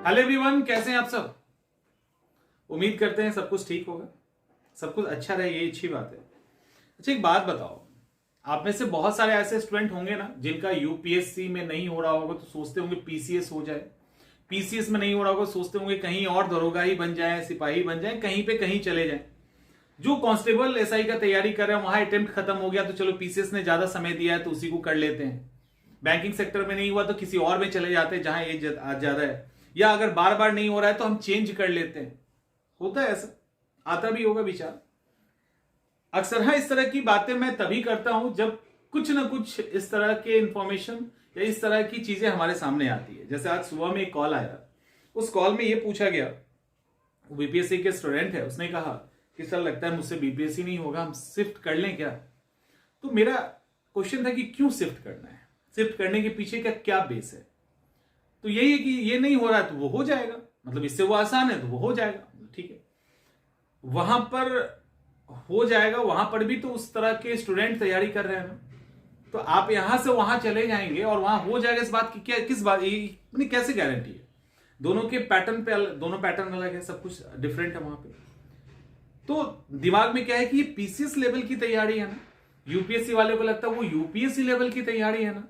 Hello everyone, कैसे हैं आप सब। उम्मीद करते हैं सब कुछ ठीक होगा, सब कुछ अच्छा रहे, ये अच्छी बात है। अच्छा, एक बात बताओ, आप में से बहुत सारे ऐसे स्टूडेंट होंगे ना जिनका यूपीएससी में नहीं हो रहा होगा तो सोचते होंगे पीसीएस हो जाए, पीसीएस में नहीं हो रहा होगा सोचते होंगे कहीं और दरोगा ही बन जाए, सिपाही बन जाए, कहीं पे कहीं चले जाए। जो कांस्टेबल एसआई का तैयारी कर रहे हैं वहां अटेम्प्ट खत्म हो गया तो चलो पीसीएस ने ज्यादा समय दिया है तो उसी को कर लेते हैं। बैंकिंग सेक्टर में नहीं हुआ तो किसी और में चले जाते हैं जहां एज ज्यादा है, या अगर बार बार नहीं हो रहा है तो हम चेंज कर लेते हैं। होता है ऐसा, आता भी होगा विचार अक्सर। हाँ, इस तरह की बातें मैं तभी करता हूं जब कुछ ना कुछ इस तरह के इंफॉर्मेशन या इस तरह की चीजें हमारे सामने आती है। जैसे आज सुबह में एक कॉल आया, उस कॉल में यह पूछा गया, वो बीपीएससी के स्टूडेंट है, उसने कहा कि सर लगता है मुझसे बीपीएससी नहीं होगा, हम शिफ्ट कर लें क्या। तो मेरा क्वेश्चन था कि क्यों शिफ्ट करना है, शिफ्ट करने के पीछे का क्या बेस है। तो यही है कि ये नहीं हो रहा है तो वो हो जाएगा, मतलब इससे वो आसान है तो वो हो जाएगा, ठीक है। वहां पर हो जाएगा, वहां पर भी तो उस तरह के स्टूडेंट तैयारी कर रहे हैं ना, तो आप यहां से वहां चले जाएंगे और वहां हो जाएगा, इस बात की क्या, किस बात इतनी कैसे गारंटी है। दोनों के पैटर्न पे दोनों पैटर्न अलग है, सब कुछ डिफरेंट है वहां पे। तो दिमाग में क्या है कि ये पीसीएस लेवल की तैयारी है ना, यूपीएससी वाले को लगता है वो यूपीएससी लेवल की तैयारी है ना,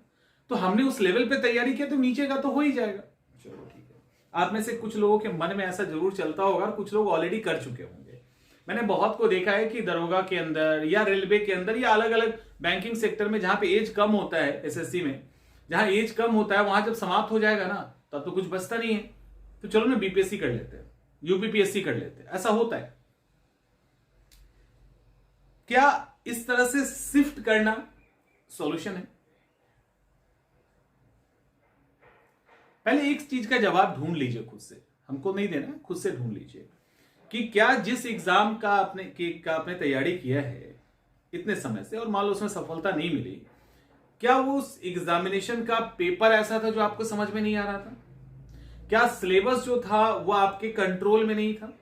तो हमने उस लेवल पे तैयारी किया तो नीचे का तो हो ही जाएगा। चलो ठीक है, आप में से कुछ लोगों के मन में ऐसा जरूर चलता होगा और कुछ लोग ऑलरेडी कर चुके होंगे। मैंने बहुत को देखा है कि दरोगा के अंदर या रेलवे के अंदर या अलग अलग बैंकिंग सेक्टर में जहां पे एज कम होता है, एसएससी में जहां एज कम होता है वहां जब समाप्त हो जाएगा ना तब तो कुछ बचता नहीं है, तो चलो ना बीपीएससी कर लेते हैं, यूपीपीएससी कर लेते हैं, ऐसा होता है। क्या इस तरह से शिफ्ट करना सॉल्यूशन है? पहले एक चीज का जवाब ढूंढ लीजिए खुद से, हमको नहीं देना, खुद से ढूंढ लीजिए कि क्या जिस एग्जाम का आपने तैयारी किया है इतने समय से और मान लो उसमें सफलता नहीं मिली, क्या वो उस एग्जामिनेशन का पेपर ऐसा था जो आपको समझ में नहीं आ रहा था? क्या सिलेबस जो था वो आपके कंट्रोल में नहीं था?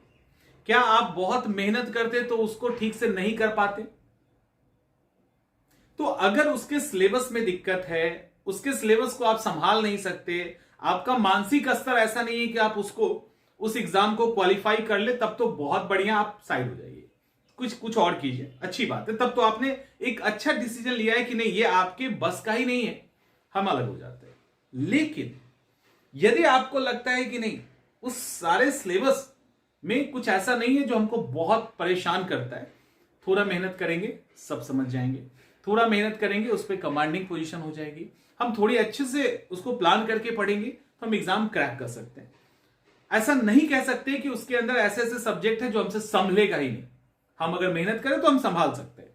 क्या आप बहुत मेहनत करते तो उसको ठीक से नहीं कर पाते? तो अगर उसके सिलेबस में दिक्कत है, उसके सिलेबस को आप संभाल नहीं सकते, आपका मानसिक स्तर ऐसा नहीं है कि आप उस एग्जाम को क्वालिफाई कर ले, तब तो बहुत बढ़िया, आप साइड हो जाइए, कुछ और कीजिए, अच्छी बात है। तब तो आपने एक अच्छा डिसीजन लिया है कि नहीं ये आपके बस का ही नहीं है, हम अलग हो जाते हैं। लेकिन यदि आपको लगता है कि नहीं उस सारे सिलेबस में कुछ ऐसा नहीं है जो हमको बहुत परेशान करता है, थोड़ा मेहनत करेंगे सब समझ जाएंगे, थोड़ा मेहनत करेंगे उस पर कमांडिंग पोजीशन हो जाएगी, हम थोड़ी अच्छे से उसको प्लान करके पढ़ेंगे तो हम एग्जाम क्रैक कर सकते हैं। ऐसा नहीं कह सकते कि उसके अंदर ऐसे ऐसे सब्जेक्ट है जो हमसे संभलेगा ही नहीं, हम अगर मेहनत करें तो हम संभाल सकते हैं।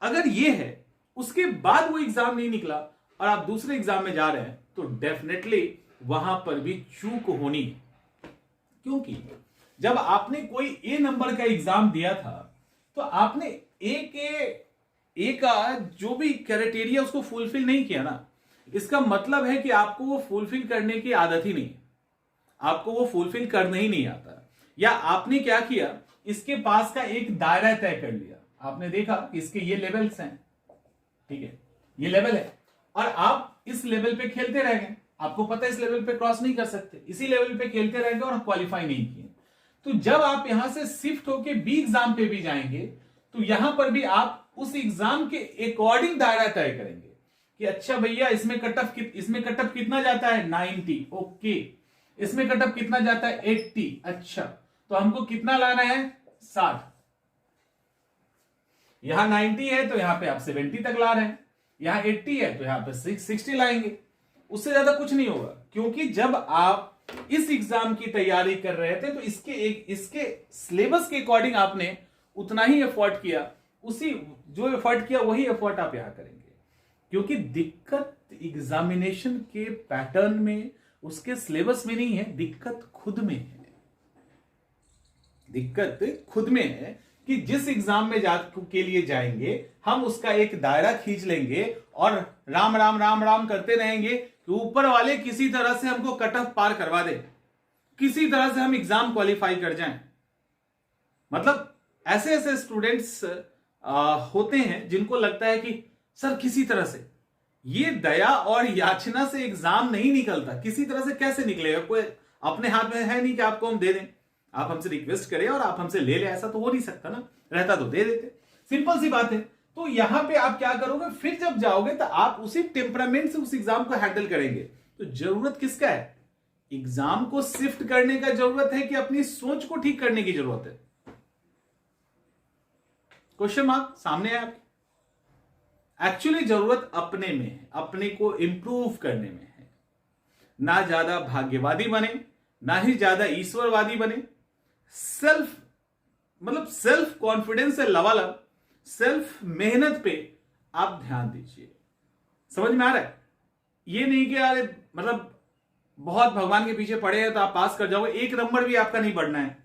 अगर ये है उसके बाद वो एग्जाम नहीं निकला और आप दूसरे एग्जाम में जा रहे हैं तो डेफिनेटली वहां पर भी चूक होनी है। क्योंकि जब आपने कोई ए नंबर का एग्जाम दिया था तो आपने ए का जो भी क्राइटेरिया उसको फुलफिल नहीं किया ना, इसका मतलब है कि आपको वो फुलफिल करने की आदत ही नहीं है, आपको वो फुलफिल करना ही नहीं आता। या आपने क्या किया, इसके पास का एक दायरा तय कर लिया, आपने देखा कि इसके ये लेवल्स हैं, ठीक है, ये लेवल है और आप इस लेवल पे खेलते रह गए, आपको पता है इस लेवल पे क्रॉस नहीं कर सकते, इसी लेवल पे खेलते रह गए और क्वालिफाई नहीं किए। तो जब आप यहां से शिफ्ट होके बी एग्जाम पे भी जाएंगे तो यहां पर भी आप उस एग्जाम के अकॉर्डिंग दायरा तय करेंगे कि अच्छा भैया इसमें कटअप कितना जाता है 90, ओके, इसमें कटअप कितना जाता है 80, अच्छा, तो हमको कितना लाना है 60, यहां 90 है तो यहां पे आप 70 तक ला रहे हैं, यहां 80 है तो यहां पे 60 लाएंगे, उससे ज्यादा कुछ नहीं होगा। क्योंकि जब आप इस एग्जाम की तैयारी कर रहे थे तो इसके सिलेबस के अकॉर्डिंग आपने उतना ही एफर्ट किया, उसी जो एफर्ट किया वही एफर्ट आप यहां करेंगे। क्योंकि दिक्कत एग्जामिनेशन के पैटर्न में, उसके सिलेबस में नहीं है, दिक्कत खुद में है। दिक्कत खुद में है कि जिस एग्जाम में के लिए जाएंगे हम उसका एक दायरा खींच लेंगे और राम राम राम राम करते रहेंगे कि ऊपर वाले किसी तरह से हमको कट ऑफ पार करवा दे, किसी तरह से हम एग्जाम क्वालिफाई कर जाएं। मतलब ऐसे ऐसे स्टूडेंट्स होते हैं जिनको लगता है कि सर किसी तरह से, ये दया और याचना से एग्जाम नहीं निकलता, किसी तरह से कैसे निकलेगा, कोई अपने हाथ में है नहीं कि आपको हम दे दें, आप हमसे रिक्वेस्ट करें और आप हमसे ले लें, ऐसा तो हो नहीं सकता ना, रहता तो दे देते, सिंपल सी बात है। तो यहां पे आप क्या करोगे, फिर जब जाओगे तो आप उसी टेम्परामेंट से उस एग्जाम को हैंडल करेंगे। तो जरूरत किसका है, एग्जाम को शिफ्ट करने का जरूरत है कि अपनी सोच को ठीक करने की जरूरत है? क्वेश्चन मार्क सामने है आपके। एक्चुअली जरूरत अपने में है, अपने को इंप्रूव करने में है। ना ज्यादा भाग्यवादी बने, ना ही ज्यादा ईश्वरवादी बने। सेल्फ कॉन्फिडेंस से लवालब, सेल्फ मेहनत पे आप ध्यान दीजिए। समझ में आ रहा है? ये नहीं कि यार मतलब बहुत भगवान के पीछे पड़े हैं तो आप पास कर जाओगे, एक नंबर भी आपका नहीं बढ़ना है।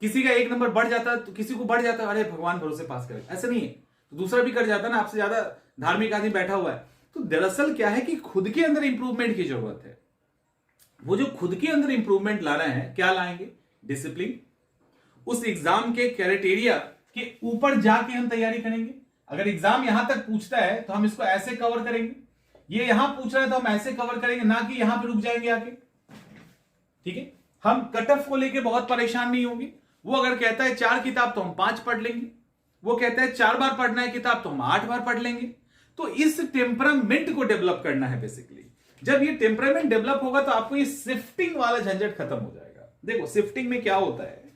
किसी का एक नंबर बढ़ जाता है तो किसी को बढ़ जाता है, अरे भगवान भरोसे पास करे, ऐसा नहीं है। तो दूसरा भी कर जाता है ना, आपसे ज्यादा धार्मिक आदमी बैठा हुआ है। तो दरअसल क्या है कि खुद के अंदर इंप्रूवमेंट की जरूरत है। वो जो खुद के अंदर इंप्रूवमेंट ला रहे हैं, क्या लाएंगे? डिसिप्लिन। उस एग्जाम के क्राइटेरिया के ऊपर जाके हम तैयारी करेंगे। अगर एग्जाम यहां तक पूछता है तो हम इसको ऐसे कवर करेंगे, ये यहां पूछ रहा है तो हम ऐसे कवर करेंगे, ना कि यहां पे रुक जाएंगे आके। ठीक है, हम कट ऑफ को लेके बहुत परेशान नहीं होंगे। वो अगर कहता है 4 किताब तो हम 5 पढ़ लेंगे, वो कहता है 4 बार पढ़ना है किताब तो हम 8 बार पढ़ लेंगे। तो इस टेम्परामेंट को डेवलप करना है बेसिकली। जब ये टेम्परामेंट डेवलप होगा तो आपको ये शिफ्टिंग वाला झंझट खत्म हो जाएगा। देखो शिफ्टिंग में क्या होता है,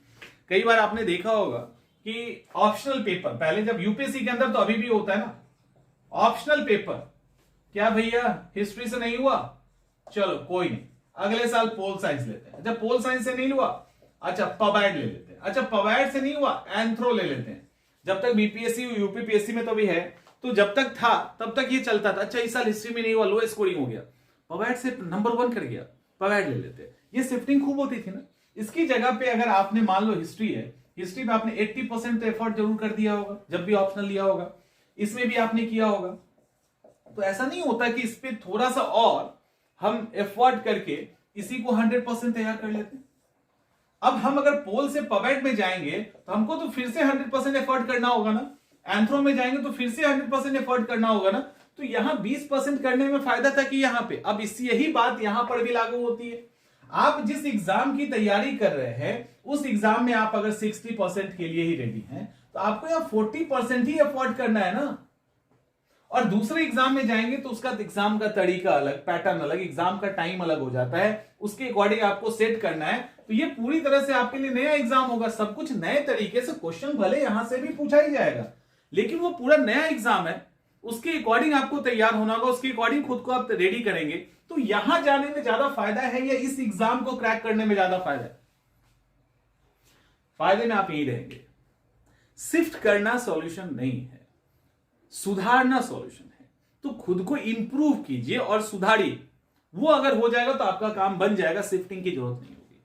कई बार आपने देखा होगा कि ऑप्शनल पेपर, पहले जब यूपीएससी के अंदर, तो अभी भी होता है ना, ऑप्शनल पेपर, क्या भैया हिस्ट्री से नहीं हुआ, चलो कोई नहीं, अगले साल पोल साइंस लेते हैं। जब पोल साइंस से नहीं हुआ, अच्छा पवैड ले लेते हैं। अच्छा पवैड से नहीं हुआ, एंथ्रो ले लेते हैं। जब तक बीपीएससी यूपीपीएससी में तो भी है, तो जब तक था तब तक ये चलता था। अच्छा इस साल हिस्ट्री में नहीं हुआ, लो स्कोरिंग हो गया, पवैड से नंबर 1 कर गया, पवैड ले लेते हैं। ये शिफ्टिंग खूब होती थी ना। इसकी जगह पे अगर आपने मान लो हिस्ट्री है, हिस्ट्री में आपने 80% तो एफर्ट जरूर कर दिया होगा जब भी ऑप्शनल लिया होगा, इसमें भी आपने किया होगा। तो ऐसा नहीं होता कि इस पे थोड़ा सा और हम एफर्ट करके इसी को 100% तैयार कर लेते हैं। अब हम अगर पोल से पवैड में जाएंगे तो हमको तो फिर से 100% एफर्ट करना होगा ना, एंथ्रो में जाएंगे तो फिर से 100% एफर्ट करना होगा ना। तो यहां 20% करने में फायदा था कि यहां पे, अब इस यही बात यहां पर भी लागू होती है। आप जिस एग्जाम की तैयारी कर रहे हैं उस एग्जाम में आप अगर 60% के लिए ही रेडी हैं तो आपको यहां 40% ही एफर्ट करना है ना। और दूसरे एग्जाम में जाएंगे तो उसका एग्जाम का तरीका अलग, पैटर्न अलग, एग्जाम का टाइम अलग हो जाता है, उसके अकॉर्डिंग आपको सेट करना है। तो ये पूरी तरह से आपके लिए नया एग्जाम होगा, सब कुछ नए तरीके से, क्वेश्चन भले यहां से भी पूछा ही जाएगा लेकिन वो पूरा नया एग्जाम है, उसके अकॉर्डिंग आपको तैयार होना होगा, उसके अकॉर्डिंग खुद को आप रेडी करेंगे। तो यहां जाने में ज्यादा फायदा है या इस एग्जाम को क्रैक करने में ज्यादा फायदा है? फायदे में आप यही रहेंगे। शिफ्ट करना सॉल्यूशन नहीं है, सुधारना सॉल्यूशन है। तो खुद को इंप्रूव कीजिए और सुधारिए, वो अगर हो जाएगा तो आपका काम बन जाएगा, शिफ्टिंग की जरूरत नहीं होगी।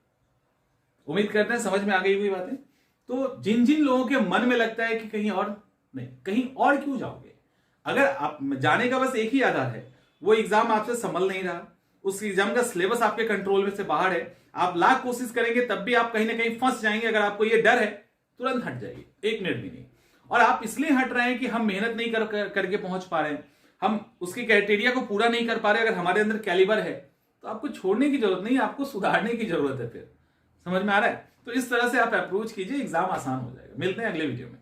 उम्मीद करते हैं समझ में आ गई हुई बातें। तो जिन जिन लोगों के मन में लगता है कि कहीं और नहीं, कहीं और क्यों जाओगे, अगर आप जाने का बस एक ही आधार है, वो एग्जाम आपसे संभल नहीं रहा, उस एग्जाम का सिलेबस आपके कंट्रोल में से बाहर है, आप लाख कोशिश करेंगे तब भी आप कहीं ना कहीं फंस जाएंगे। अगर आपको ये डर है तुरंत हट जाइए, 1 मिनट भी नहीं। और आप इसलिए हट रहे हैं कि हम मेहनत नहीं करके पहुंच पा रहे हैं, हम उसके क्राइटेरिया को पूरा नहीं कर पा रहे। अगर हमारे अंदर कैलिबर है तो आपको छोड़ने की जरूरत नहीं है, आपको सुधारने की जरूरत है। फिर समझ में आ रहा है? तो इस तरह से आप अप्रोच कीजिए, एग्जाम आसान हो जाएगा। मिलते हैं अगले वीडियो में।